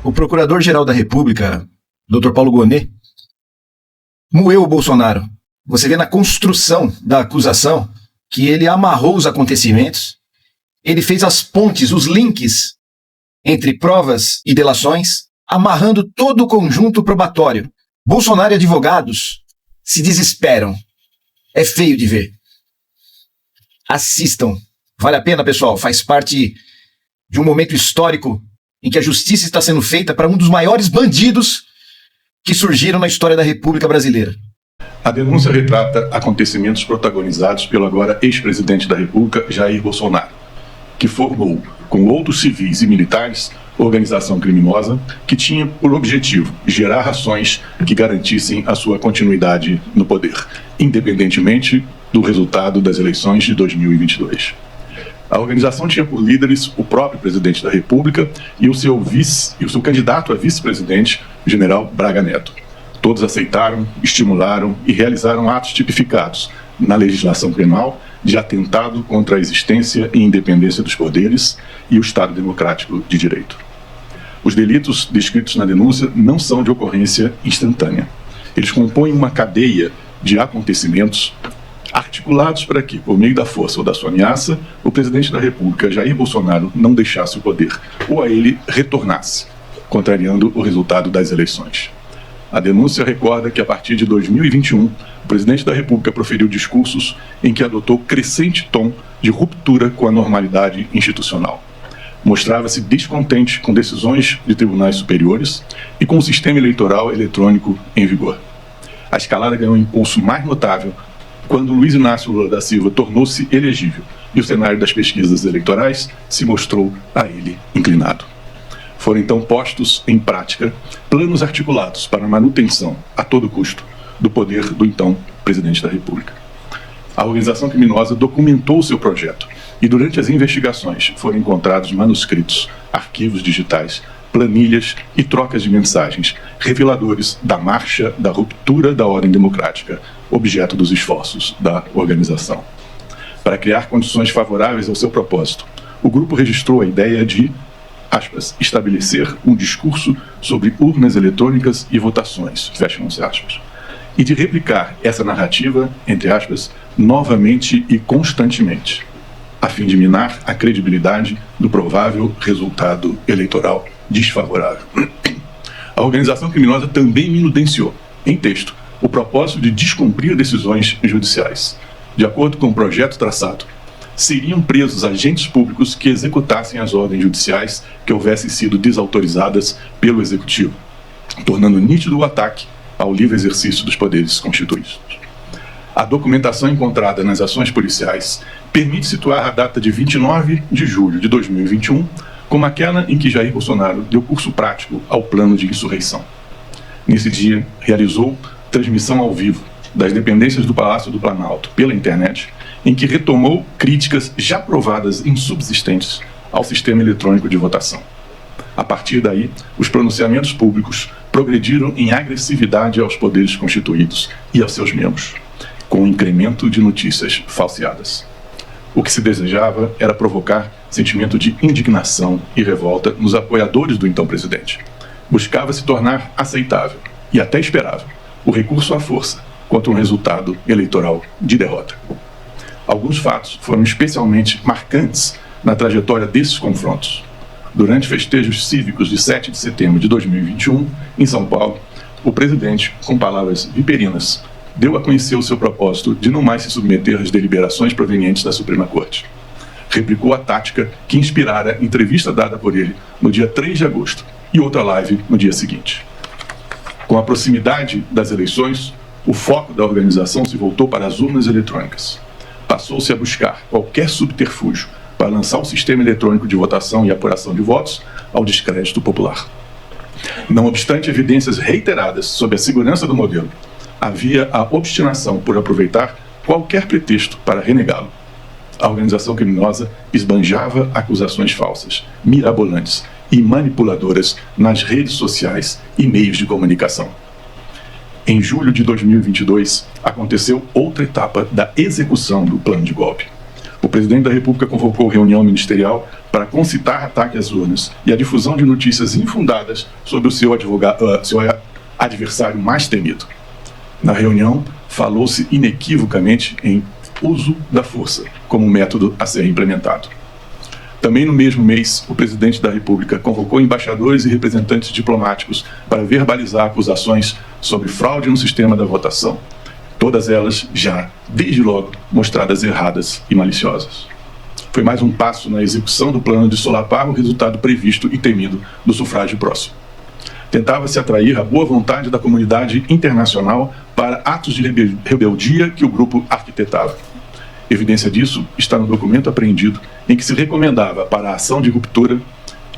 o Procurador-Geral da República, Dr. Paulo Gonet, moeu o Bolsonaro. Você vê na construção da acusação que ele amarrou os acontecimentos, ele fez as pontes, os links entre provas e delações, amarrando todo o conjunto probatório. Bolsonaro e advogados se desesperam. É feio de ver. Assistam. Vale a pena, pessoal. Faz parte de um momento histórico em que a justiça está sendo feita para um dos maiores bandidos que surgiram na história da República Brasileira. A denúncia retrata acontecimentos protagonizados pelo agora ex-presidente da República, Jair Bolsonaro, que formou, com outros civis e militares, organização criminosa que tinha por objetivo gerar ações que garantissem a sua continuidade no poder, independentemente do resultado das eleições de 2022. A organização tinha por líderes o próprio presidente da República e o seu candidato a vice-presidente, o general Braga Neto. Todos aceitaram, estimularam e realizaram atos tipificados na legislação penal de atentado contra a existência e independência dos poderes e o Estado democrático de direito. Os delitos descritos na denúncia não são de ocorrência instantânea. Eles compõem uma cadeia de acontecimentos articulados para que, por meio da força ou da sua ameaça, o presidente da República, Jair Bolsonaro, não deixasse o poder, ou a ele retornasse, contrariando o resultado das eleições. A denúncia recorda que, a partir de 2021, o presidente da República proferiu discursos em que adotou crescente tom de ruptura com a normalidade institucional. Mostrava-se descontente com decisões de tribunais superiores e com o sistema eleitoral eletrônico em vigor. A escalada ganhou um impulso mais notável quando Luiz Inácio Lula da Silva tornou-se elegível e o cenário das pesquisas eleitorais se mostrou a ele inclinado. Foram então postos em prática planos articulados para a manutenção, a todo custo, do poder do então presidente da República. A organização criminosa documentou o seu projeto e durante as investigações foram encontrados manuscritos, arquivos digitais, planilhas e trocas de mensagens, reveladores da marcha da ruptura da ordem democrática, objeto dos esforços da organização. Para criar condições favoráveis ao seu propósito, o grupo registrou a ideia de, aspas, estabelecer um discurso sobre urnas eletrônicas e votações, fecham-se aspas, e de replicar essa narrativa, entre aspas, novamente e constantemente, a fim de minar a credibilidade do provável resultado eleitoral desfavorável. A organização criminosa também evidenciou, em texto, o propósito de descumprir decisões judiciais. De acordo com o projeto traçado, seriam presos agentes públicos que executassem as ordens judiciais que houvessem sido desautorizadas pelo Executivo, tornando nítido o ataque ao livre exercício dos poderes constituídos. A documentação encontrada nas ações policiais permite situar a data de 29 de julho de 2021 como aquela em que Jair Bolsonaro deu curso prático ao plano de insurreição. Nesse dia, realizou transmissão ao vivo das dependências do Palácio do Planalto pela internet, em que retomou críticas já provadas insubsistentes ao sistema eletrônico de votação. A partir daí, os pronunciamentos públicos progrediram em agressividade aos poderes constituídos e aos seus membros, com o incremento de notícias falseadas. O que se desejava era provocar sentimento de indignação e revolta nos apoiadores do então presidente. Buscava-se tornar aceitável e até esperável o recurso à força contra um resultado eleitoral de derrota. Alguns fatos foram especialmente marcantes na trajetória desses confrontos. Durante festejos cívicos de 7 de setembro de 2021, em São Paulo, o presidente, com palavras viperinas, deu a conhecer o seu propósito de não mais se submeter às deliberações provenientes da Suprema Corte. Replicou a tática que inspirara a entrevista dada por ele no dia 3 de agosto e outra live no dia seguinte. Com a proximidade das eleições, o foco da organização se voltou para as urnas eletrônicas. Passou-se a buscar qualquer subterfúgio para lançar o sistema eletrônico de votação e apuração de votos ao descrédito popular. Não obstante evidências reiteradas sobre a segurança do modelo, havia a obstinação por aproveitar qualquer pretexto para renegá-lo. A organização criminosa esbanjava acusações falsas, mirabolantes e manipuladoras nas redes sociais e meios de comunicação. Em julho de 2022, aconteceu outra etapa da execução do plano de golpe. O presidente da República convocou reunião ministerial para concitar ataque às urnas e a difusão de notícias infundadas sobre o seu adversário mais temido. Na reunião, falou-se inequivocamente em uso da força como método a ser implementado. Também no mesmo mês, o presidente da República convocou embaixadores e representantes diplomáticos para verbalizar acusações sobre fraude no sistema da votação, todas elas já, desde logo, mostradas erradas e maliciosas. Foi mais um passo na execução do plano de solapar o resultado previsto e temido do sufrágio próximo. Tentava-se atrair a boa vontade da comunidade internacional para atos de rebeldia que o grupo arquitetava. Evidência disso está no documento apreendido, em que se recomendava para a ação de ruptura,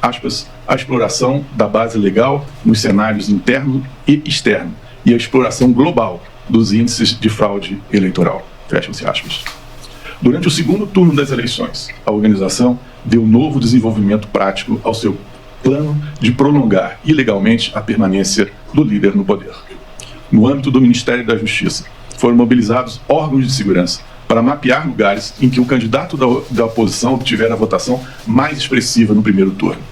aspas, a exploração da base legal nos cenários interno e externo e a exploração global dos índices de fraude eleitoral. Fecham-se aspas. Durante o segundo turno das eleições, a organização deu novo desenvolvimento prático ao seu plano de prolongar ilegalmente a permanência do líder no poder. No âmbito do Ministério da Justiça, foram mobilizados órgãos de segurança para mapear lugares em que o candidato da oposição obtivera a votação mais expressiva no primeiro turno.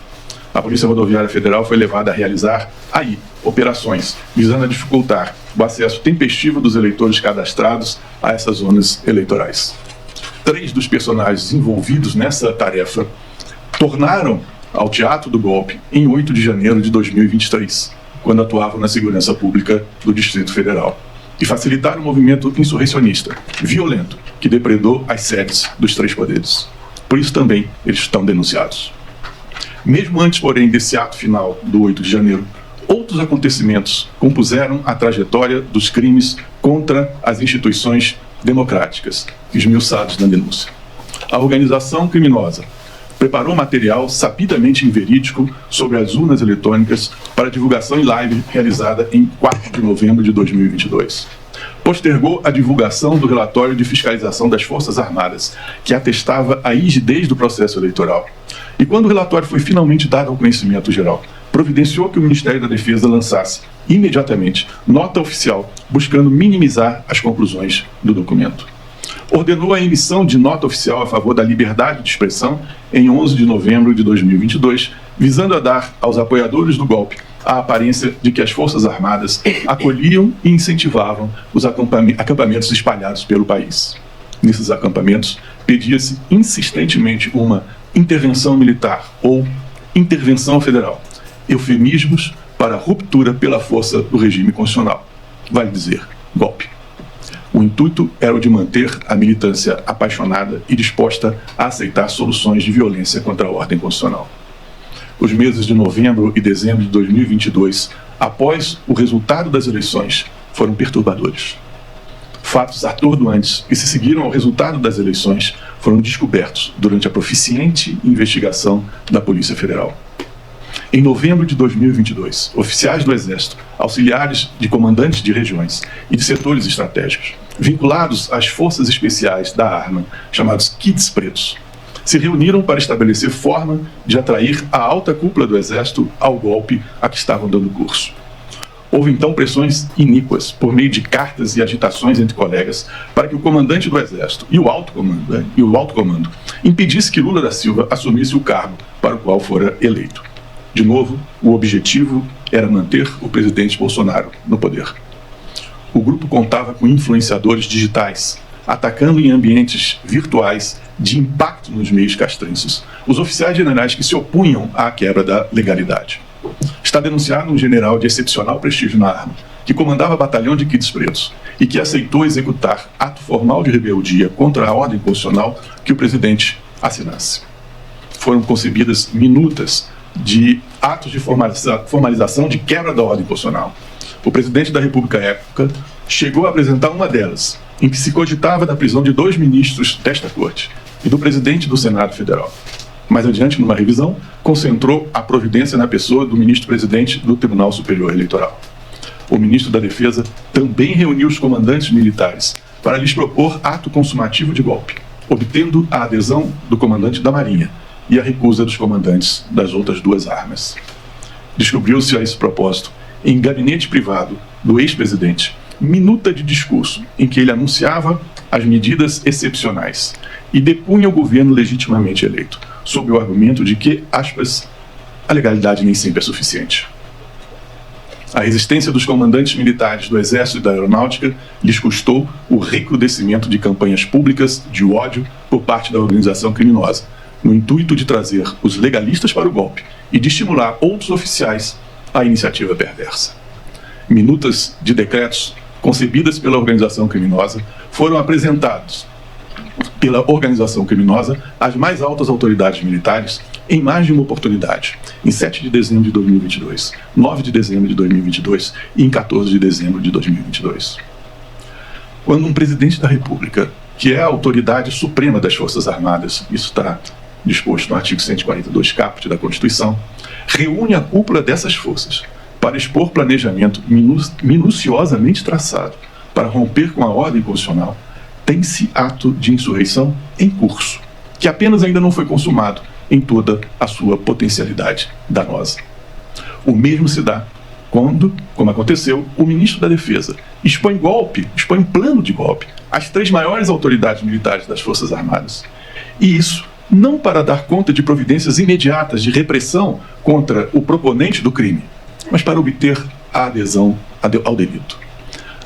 A Polícia Rodoviária Federal foi levada a realizar, aí, operações visando a dificultar o acesso tempestivo dos eleitores cadastrados a essas zonas eleitorais. 3 dos personagens envolvidos nessa tarefa tornaram ao teatro do golpe em 8 de janeiro de 2023, quando atuavam na segurança pública do Distrito Federal, e facilitaram o movimento insurrecionista, violento, que depredou as sedes dos 3 poderes. Por isso também eles estão denunciados. Mesmo antes, porém, desse ato final do 8 de janeiro, outros acontecimentos compuseram a trajetória dos crimes contra as instituições democráticas, esmiuçados na denúncia. A organização criminosa preparou material sabidamente inverídico sobre as urnas eletrônicas para divulgação em live realizada em 4 de novembro de 2022. Postergou a divulgação do relatório de fiscalização das Forças Armadas, que atestava a rigidez do processo eleitoral. E quando o relatório foi finalmente dado ao conhecimento geral, providenciou que o Ministério da Defesa lançasse, imediatamente, nota oficial, buscando minimizar as conclusões do documento. Ordenou a emissão de nota oficial a favor da liberdade de expressão em 11 de novembro de 2022, visando a dar aos apoiadores do golpe a aparência de que as Forças Armadas acolhiam e incentivavam os acampamentos espalhados pelo país. Nesses acampamentos, pedia-se insistentemente uma intervenção militar ou intervenção federal, eufemismos para a ruptura pela força do regime constitucional, vale dizer, golpe. O intuito era o de manter a militância apaixonada e disposta a aceitar soluções de violência contra a ordem constitucional. Os meses de novembro e dezembro de 2022, após o resultado das eleições, foram perturbadores. Fatos atordoantes que se seguiram ao resultado das eleições foram descobertos durante a proficiente investigação da Polícia Federal. Em novembro de 2022, oficiais do Exército, auxiliares de comandantes de regiões e de setores estratégicos, vinculados às forças especiais da arma, chamados kits pretos, se reuniram para estabelecer forma de atrair a alta cúpula do Exército ao golpe a que estavam dando curso. Houve então pressões iníquas por meio de cartas e agitações entre colegas para que o comandante do Exército e o alto comando impedisse que Lula da Silva assumisse o cargo para o qual fora eleito. De novo, o objetivo era manter o presidente Bolsonaro no poder. O grupo contava com influenciadores digitais, atacando em ambientes virtuais de impacto nos meios castrenses os oficiais generais que se opunham à quebra da legalidade. Está denunciado um general de excepcional prestígio na arma, que comandava batalhão de kits pretos e que aceitou executar ato formal de rebeldia contra a ordem constitucional que o presidente assinasse. Foram concebidas minutas de atos de formalização de quebra da ordem constitucional. O presidente da República à época chegou a apresentar uma delas, em que se cogitava da prisão de 2 ministros desta corte e do presidente do Senado Federal. Mais adiante, numa revisão, concentrou a providência na pessoa do ministro-presidente do Tribunal Superior Eleitoral. O ministro da Defesa também reuniu os comandantes militares para lhes propor ato consumativo de golpe, obtendo a adesão do comandante da Marinha e a recusa dos comandantes das outras 2 armas. Descobriu-se a esse propósito, em gabinete privado do ex-presidente, minuta de discurso em que ele anunciava as medidas excepcionais e depunha o governo legitimamente eleito, sob o argumento de que, aspas, a legalidade nem sempre é suficiente. A resistência dos comandantes militares do Exército e da Aeronáutica lhes custou o recrudescimento de campanhas públicas de ódio por parte da organização criminosa, no intuito de trazer os legalistas para o golpe e de estimular outros oficiais à iniciativa perversa. Minutas de decretos concebidas pela organização criminosa foram apresentados pela organização criminosa às mais altas autoridades militares em mais de uma oportunidade, em 7 de dezembro de 2022, 9 de dezembro de 2022 e em 14 de dezembro de 2022. Quando um presidente da República, que é a autoridade suprema das Forças Armadas, isso está disposto no artigo 142 caput da Constituição, reúne a cúpula dessas forças para expor planejamento minuciosamente traçado para romper com a ordem constitucional, tem-se ato de insurreição em curso, que apenas ainda não foi consumado em toda a sua potencialidade danosa. O mesmo se dá quando, como aconteceu, o ministro da Defesa expõe plano de golpe às 3 maiores autoridades militares das Forças Armadas. E isso não para dar conta de providências imediatas de repressão contra o proponente do crime, mas para obter a adesão ao delito.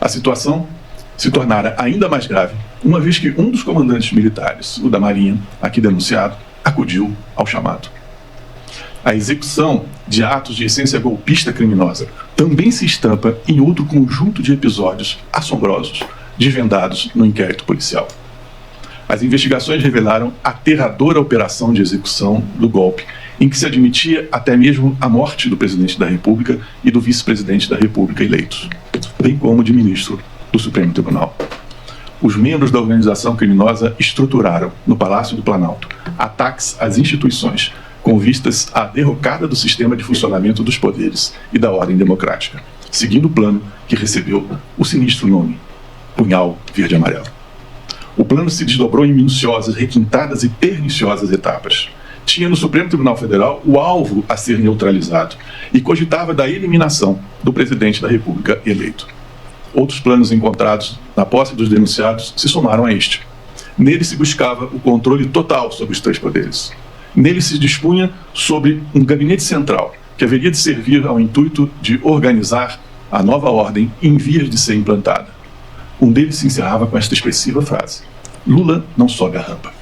A situação se tornara ainda mais grave, uma vez que um dos comandantes militares, o da Marinha, aqui denunciado, acudiu ao chamado. A execução de atos de essência golpista criminosa também se estampa em outro conjunto de episódios assombrosos, desvendados no inquérito policial. As investigações revelaram a aterradora operação de execução do golpe, em que se admitia até mesmo a morte do presidente da República e do vice-presidente da República eleitos, bem como de ministro do Supremo Tribunal. Os membros da organização criminosa estruturaram, no Palácio do Planalto, ataques às instituições, com vistas à derrocada do sistema de funcionamento dos poderes e da ordem democrática, seguindo o plano que recebeu o sinistro nome, Punhal Verde e Amarelo. O plano se desdobrou em minuciosas, requintadas e perniciosas etapas. Tinha no Supremo Tribunal Federal o alvo a ser neutralizado e cogitava da eliminação do presidente da República eleito. Outros planos encontrados na posse dos denunciados se somaram a este. Nele se buscava o controle total sobre os 3 poderes. Nele se dispunha sobre um gabinete central, que haveria de servir ao intuito de organizar a nova ordem em vias de ser implantada. Um deles se encerrava com esta expressiva frase: Lula não sobe a rampa.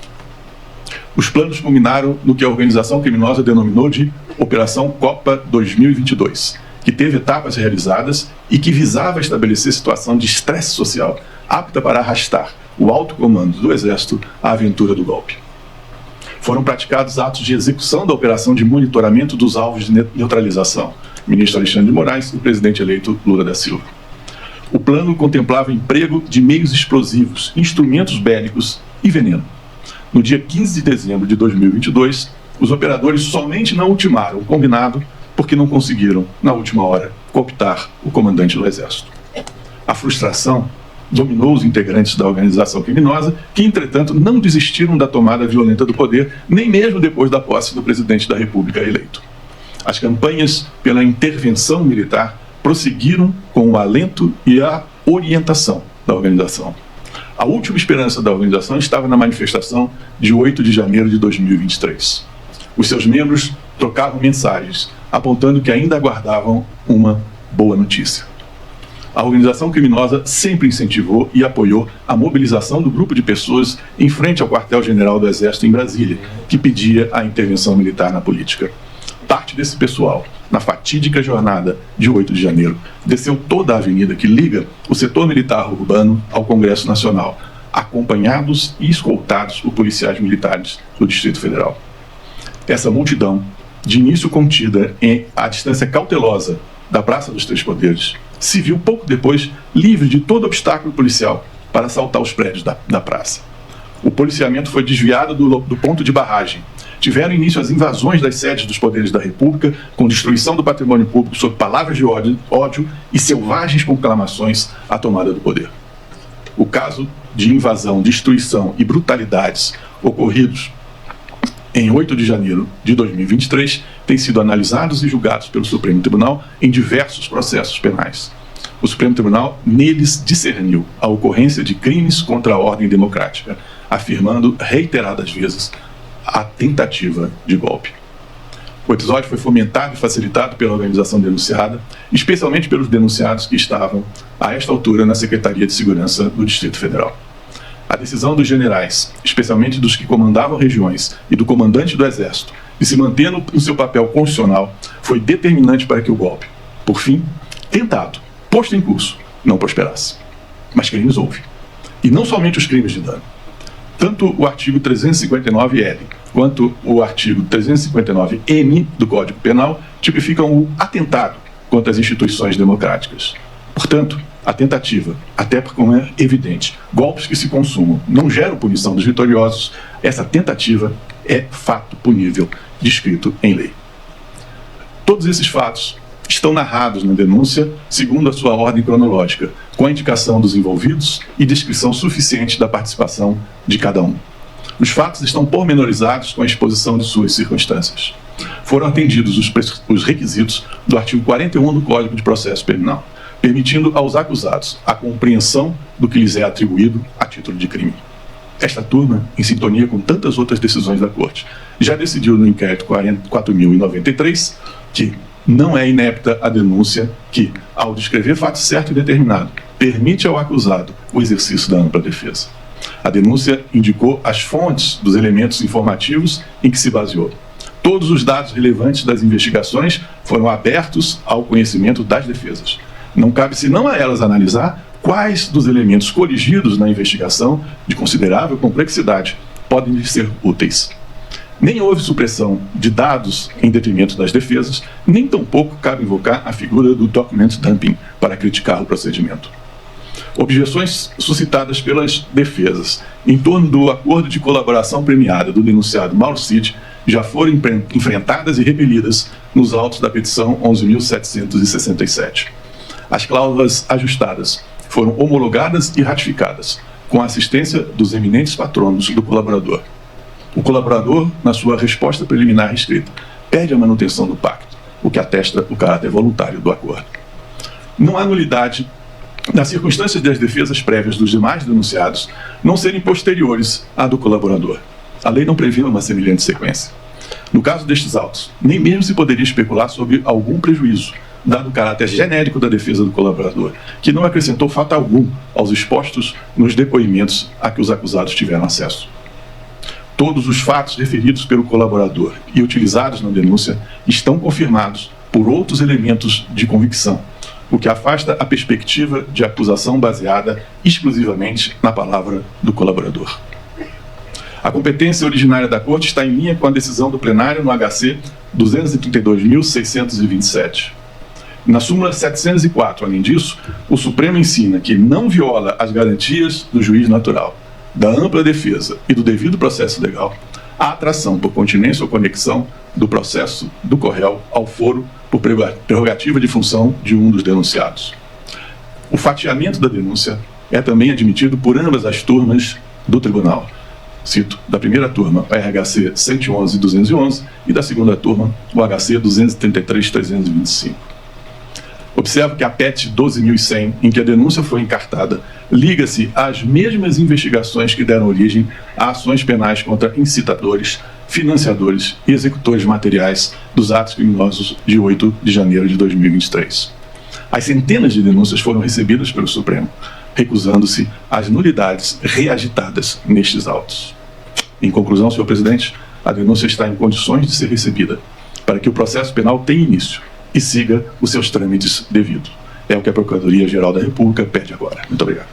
Os planos culminaram no que a organização criminosa denominou de Operação Copa 2022, que teve etapas realizadas e que visava estabelecer situação de estresse social apta para arrastar o alto comando do Exército à aventura do golpe. Foram praticados atos de execução da operação de monitoramento dos alvos de neutralização, ministro Alexandre de Moraes e o presidente eleito Lula da Silva. O plano contemplava emprego de meios explosivos, instrumentos bélicos e veneno. No dia 15 de dezembro de 2022, os operadores somente não ultimaram o combinado porque não conseguiram, na última hora, cooptar o comandante do Exército. A frustração dominou os integrantes da organização criminosa, que, entretanto, não desistiram da tomada violenta do poder, nem mesmo depois da posse do presidente da República eleito. As campanhas pela intervenção militar prosseguiram com o alento e a orientação da organização. A última esperança da organização estava na manifestação de 8 de janeiro de 2023. Os seus membros trocavam mensagens, apontando que ainda aguardavam uma boa notícia. A organização criminosa sempre incentivou e apoiou a mobilização do grupo de pessoas em frente ao quartel-general do Exército em Brasília, que pedia a intervenção militar na política. Parte desse pessoal, na fatídica jornada de 8 de janeiro, desceu toda a avenida que liga o setor militar urbano ao Congresso Nacional, acompanhados e escoltados por policiais militares do Distrito Federal. Essa multidão, de início contida em a distância cautelosa da Praça dos Três Poderes, se viu pouco depois livre de todo obstáculo policial para assaltar os prédios da praça. O policiamento foi desviado do ponto de barragem. Tiveram início as invasões das sedes dos poderes da República, com destruição do patrimônio público sob palavras de ódio e selvagens conclamações à tomada do poder. O caso de invasão, destruição e brutalidades ocorridos em 8 de janeiro de 2023 têm sido analisados e julgados pelo Supremo Tribunal em diversos processos penais. O Supremo Tribunal neles discerniu a ocorrência de crimes contra a ordem democrática, afirmando reiteradas vezes a tentativa de golpe. O episódio foi fomentado e facilitado pela organização denunciada, especialmente pelos denunciados que estavam, a esta altura, na Secretaria de Segurança do Distrito Federal. A decisão dos generais, especialmente dos que comandavam regiões, e do comandante do Exército, de se manter no seu papel constitucional, foi determinante para que o golpe, por fim, tentado, posto em curso, não prosperasse. Mas crimes houve. E não somente os crimes de dano. Tanto o artigo 359-L quanto o artigo 359-N do Código Penal tipificam o atentado contra as instituições democráticas. Portanto, a tentativa, até como é evidente, golpes que se consumam não geram punição dos vitoriosos, essa tentativa é fato punível, descrito em lei. Todos esses fatos estão narrados na denúncia segundo a sua ordem cronológica, com a indicação dos envolvidos e descrição suficiente da participação de cada um. Os fatos estão pormenorizados com a exposição de suas circunstâncias. Foram atendidos os requisitos do artigo 41 do Código de Processo Penal, permitindo aos acusados a compreensão do que lhes é atribuído a título de crime. Esta turma, em sintonia com tantas outras decisões da Corte, já decidiu no inquérito 4.093 que não é inepta a denúncia que, ao descrever fato certo e determinado, permite ao acusado o exercício da ampla defesa. A denúncia indicou as fontes dos elementos informativos em que se baseou. Todos os dados relevantes das investigações foram abertos ao conhecimento das defesas. Não cabe senão a elas analisar quais dos elementos coligidos na investigação, de considerável complexidade, podem lhes ser úteis. Nem houve supressão de dados em detrimento das defesas, nem tampouco cabe invocar a figura do document dumping para criticar o procedimento. Objeções suscitadas pelas defesas em torno do acordo de colaboração premiada do denunciado Mauro Cid já foram enfrentadas e repelidas nos autos da petição 11.767. As cláusulas ajustadas foram homologadas e ratificadas, com a assistência dos eminentes patronos do colaborador. O colaborador, na sua resposta preliminar escrita, pede a manutenção do pacto, o que atesta o caráter voluntário do acordo. Não há nulidade nas circunstâncias das defesas prévias dos demais denunciados não serem posteriores à do colaborador. A lei não prevê uma semelhante sequência. No caso destes autos, nem mesmo se poderia especular sobre algum prejuízo, dado o caráter genérico da defesa do colaborador, que não acrescentou fato algum aos expostos nos depoimentos a que os acusados tiveram acesso. Todos os fatos referidos pelo colaborador e utilizados na denúncia estão confirmados por outros elementos de convicção, o que afasta a perspectiva de acusação baseada exclusivamente na palavra do colaborador. A competência originária da Corte está em linha com a decisão do plenário no HC 232.627. Na súmula 704, além disso, o Supremo ensina que não viola as garantias do juiz natural, da ampla defesa e do devido processo legal a atração por continência ou conexão do processo do corréu ao foro por prerrogativa de função de um dos denunciados. O fatiamento da denúncia é também admitido por ambas as turmas do tribunal. Cito, da primeira turma, o RHC 111.211 e da segunda turma, o HC 233.325. Observo que a PET 12.100, em que a denúncia foi encartada, liga-se às mesmas investigações que deram origem a ações penais contra incitadores, financiadores e executores materiais dos atos criminosos de 8 de janeiro de 2023. As centenas de denúncias foram recebidas pelo Supremo, recusando-se às nulidades reagitadas nestes autos. Em conclusão, senhor presidente, a denúncia está em condições de ser recebida para que o processo penal tenha início e siga os seus trâmites devidos. É o que a Procuradoria-Geral da República pede agora. Muito obrigado.